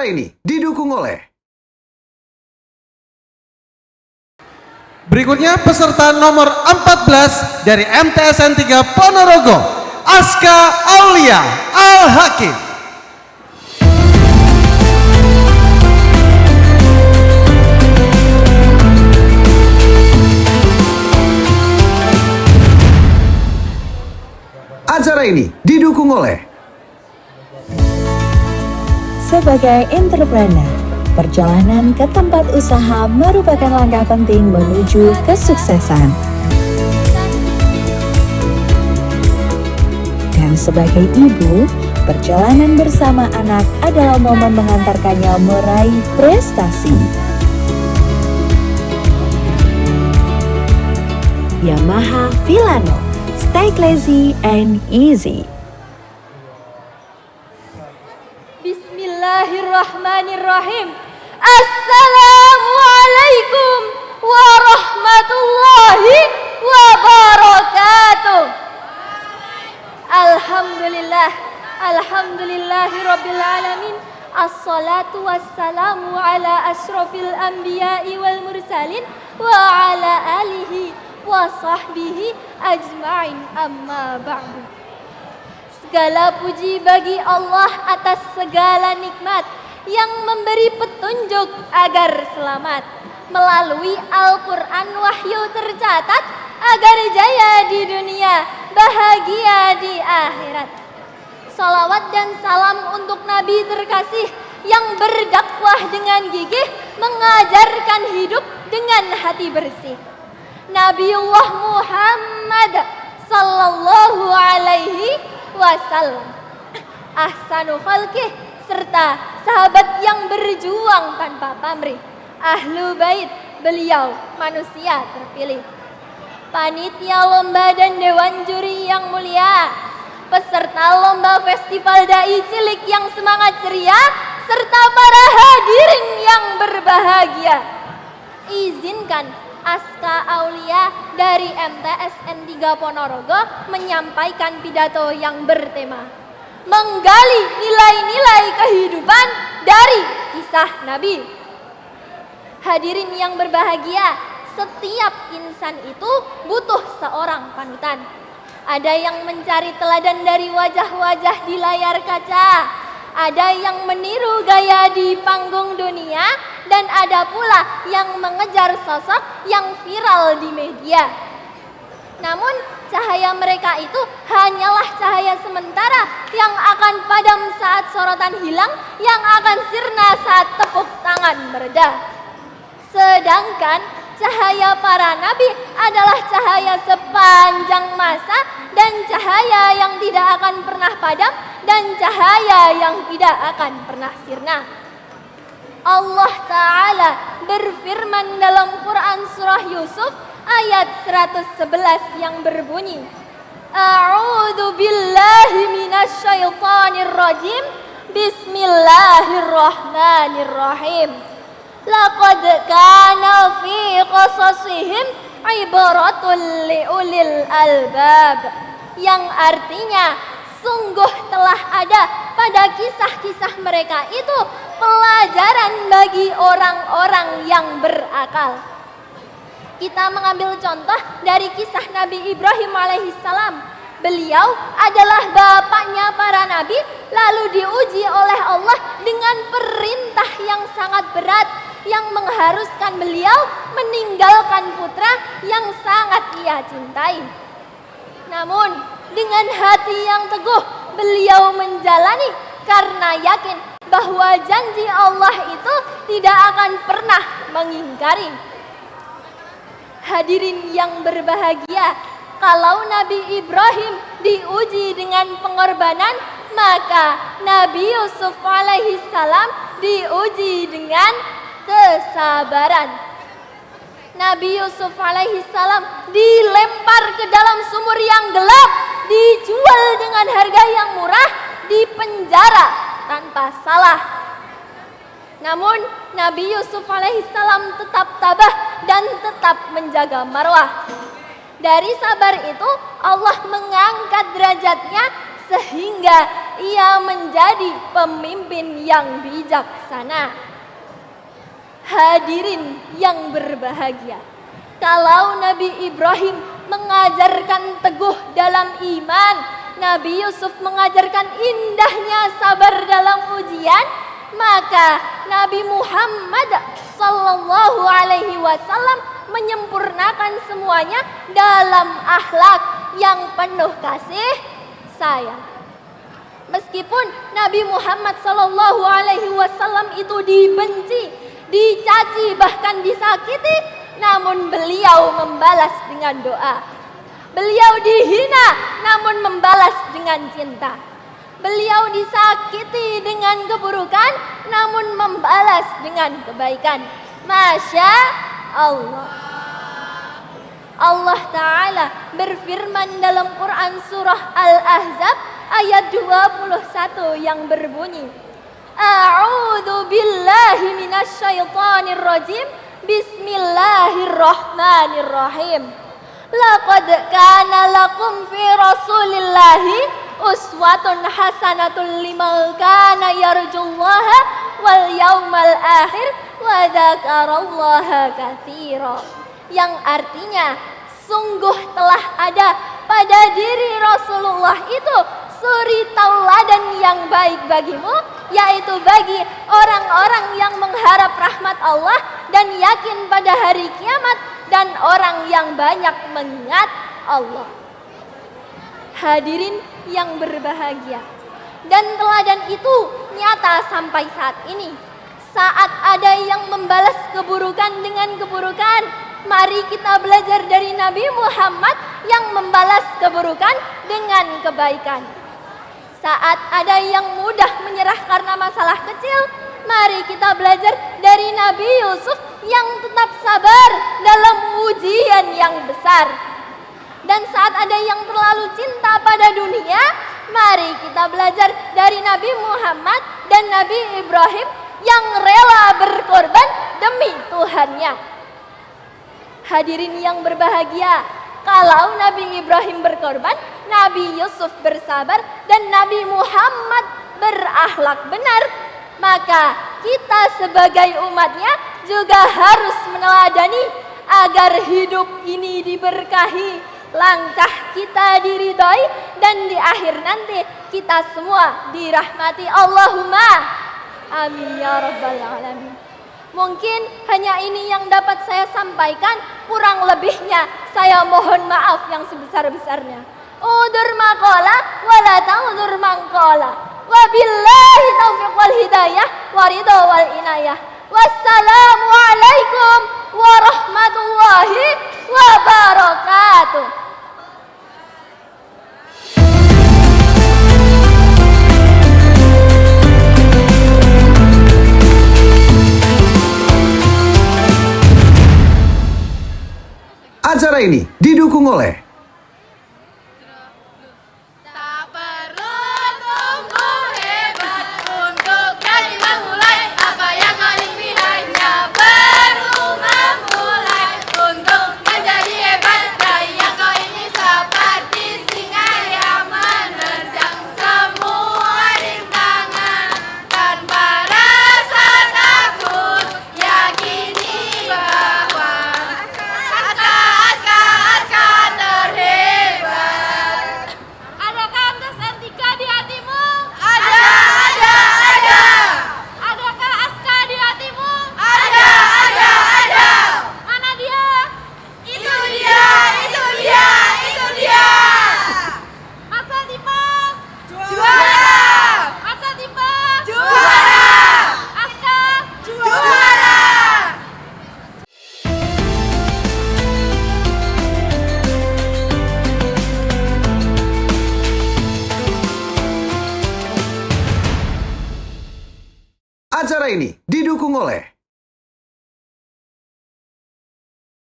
Acara ini didukung oleh berikutnya peserta nomor 14 dari MTSN 3 Ponorogo, Aska Aulia Al-Hakim. Acara ini didukung oleh sebagai entrepreneur, perjalanan ke tempat usaha merupakan langkah penting menuju kesuksesan. Dan sebagai ibu, perjalanan bersama anak adalah momen mengantarkannya meraih prestasi. Yamaha Filano, stay classy and easy. Bismillahirrahmanirrahim. Assalamualaikum warahmatullahi wabarakatuh. Alhamdulillahirabbil alamin. Assalatu wassalamu ala asyrafil anbiya'i wal mursalin wa ala alihi wa sahbihi ajma'in, amma ba'du. Segala puji bagi Allah atas segala nikmat yang memberi petunjuk agar selamat. Melalui Al-Quran wahyu tercatat agar jaya di dunia, bahagia di akhirat. Salawat dan salam untuk Nabi terkasih yang berdakwah dengan gigih, mengajarkan hidup dengan hati bersih. Nabiullah Muhammad sallallahu alaihi wasallam, ahsanu khalqih, serta sahabat yang berjuang tanpa pamrih. Ahlu bait, beliau manusia terpilih. Panitia lomba dan dewan juri yang mulia, peserta lomba festival dai cilik yang semangat ceria, serta para hadirin yang berbahagia. Izinkan Aska Aulia dari MTSN 3 Ponorogo menyampaikan pidato yang bertema menggali nilai-nilai kehidupan dari kisah Nabi. Hadirin yang berbahagia, setiap insan itu butuh seorang panutan. Ada yang mencari teladan dari wajah-wajah di layar kaca, ada yang meniru gaya di panggung dunia, dan ada pula yang mengejar sosok yang viral di media. Namun cahaya mereka itu hanyalah cahaya sementara yang akan padam saat sorotan hilang, yang akan sirna saat tepuk tangan mereda. Sedangkan cahaya para nabi adalah cahaya sepanjang masa, dan cahaya yang tidak akan pernah padam, dan cahaya yang tidak akan pernah sirna. Allah Ta'ala berfirman dalam Quran surah Yusuf ayat 111 yang berbunyi, A'udzu billahi minasyaitonir rajim. Bismillahirrahmanirrahim. Laqad kana fi qasasihim ibaratun liulil albab. Yang artinya, sungguh telah ada pada kisah-kisah mereka itu pelajaran bagi orang-orang yang berakal. Kita mengambil contoh dari kisah Nabi Ibrahim alaihissalam. Beliau adalah bapaknya para nabi, lalu diuji oleh Allah dengan perintah yang sangat berat yang mengharuskan beliau meninggalkan putra yang sangat ia cintai. Namun dengan hati yang teguh beliau menjalani karena yakin bahwa janji Allah itu tidak akan pernah mengingkari. Hadirin yang berbahagia, kalau Nabi Ibrahim diuji dengan pengorbanan, maka Nabi Yusuf alaihissalam diuji dengan kesabaran. Nabi Yusuf alaihissalam dilempar ke dalam sumur yang gelap, dijual dengan harga yang murah, dipenjara tanpa salah. Namun Nabi Yusuf alaihissalam tetap tabah dan tetap menjaga marwah. Dari sabar itu Allah mengangkat derajatnya sehingga ia menjadi pemimpin yang bijaksana. Hadirin yang berbahagia, kalau Nabi Ibrahim mengajarkan teguh dalam iman, Nabi Yusuf mengajarkan indahnya sabar dalam ujian, maka Nabi Muhammad sallallahu alaihi wasallam menyempurnakan semuanya dalam akhlak yang penuh kasih sayang. Meskipun Nabi Muhammad sallallahu alaihi wasallam itu dibenci, dicaci, bahkan disakiti, namun beliau membalas dengan doa. Beliau dihina, namun membalas dengan cinta. Beliau disakiti dengan keburukan, namun membalas dengan kebaikan. Masya Allah. Allah Ta'ala berfirman dalam Quran surah Al-Ahzab ayat 21 yang berbunyi, A'udzu billahi minasyaitonir rajim. Bismillahirrahmanirrahim. Laqad kana lakum fi Rasulillahi uswatun hasanatun liman kana yarjullaha wal yaumal akhir wa dzakarallaha katsira. Yang artinya, sungguh telah ada pada diri Rasulullah itu suri tauladan yang baik bagimu, yaitu bagi orang-orang yang mengharap rahmat Allah dan yakin pada hari kiamat, dan orang yang banyak mengingat Allah. Hadirin yang berbahagia, dan teladan itu nyata sampai saat ini. Saat ada yang membalas keburukan dengan keburukan, mari kita belajar dari Nabi Muhammad yang membalas keburukan dengan kebaikan. Saat ada yang mudah menyerah karena masalah kecil, mari kita belajar dari Nabi Yusuf yang tetap sabar dalam ujian yang besar. Dan saat ada yang terlalu cinta pada dunia, mari kita belajar dari Nabi Muhammad dan Nabi Ibrahim yang rela berkorban demi Tuhannya. Hadirin yang berbahagia, kalau Nabi Ibrahim berkorban, Nabi Yusuf bersabar, dan Nabi Muhammad berakhlak benar, maka kita sebagai umatnya juga harus meneladani agar hidup ini diberkahi, langkah kita diridhoi, dan di akhir nanti kita semua dirahmati. Allahumma amin ya rabbal alamin. Mungkin hanya ini yang dapat saya sampaikan, kurang lebihnya saya mohon maaf yang sebesar-besarnya. Udur maqala wala ta'udur mangqala. Wabillahi taufiq wal hidayah waridho wal inayah. Wassalamualaikum warahmatullahi wabarakatuh. Acara ini didukung oleh Tak perlu tunggu hebat untuk jadi memulai apa yang paling pilihannya, baru memulai untuk menjadi hebat. Dari yang kau ini seperti singa yang menerjang semua rintangan tanpa rasa takut, yakini bahwa Aska terhebat. Adakah MTSN 3 di hatimu? Ada. Adakah Aska di hatimu? Ada. Mana dia? Itu dia. Mas Satipa juara. Mas Satipa juara. Aska juara. acara ini didukung oleh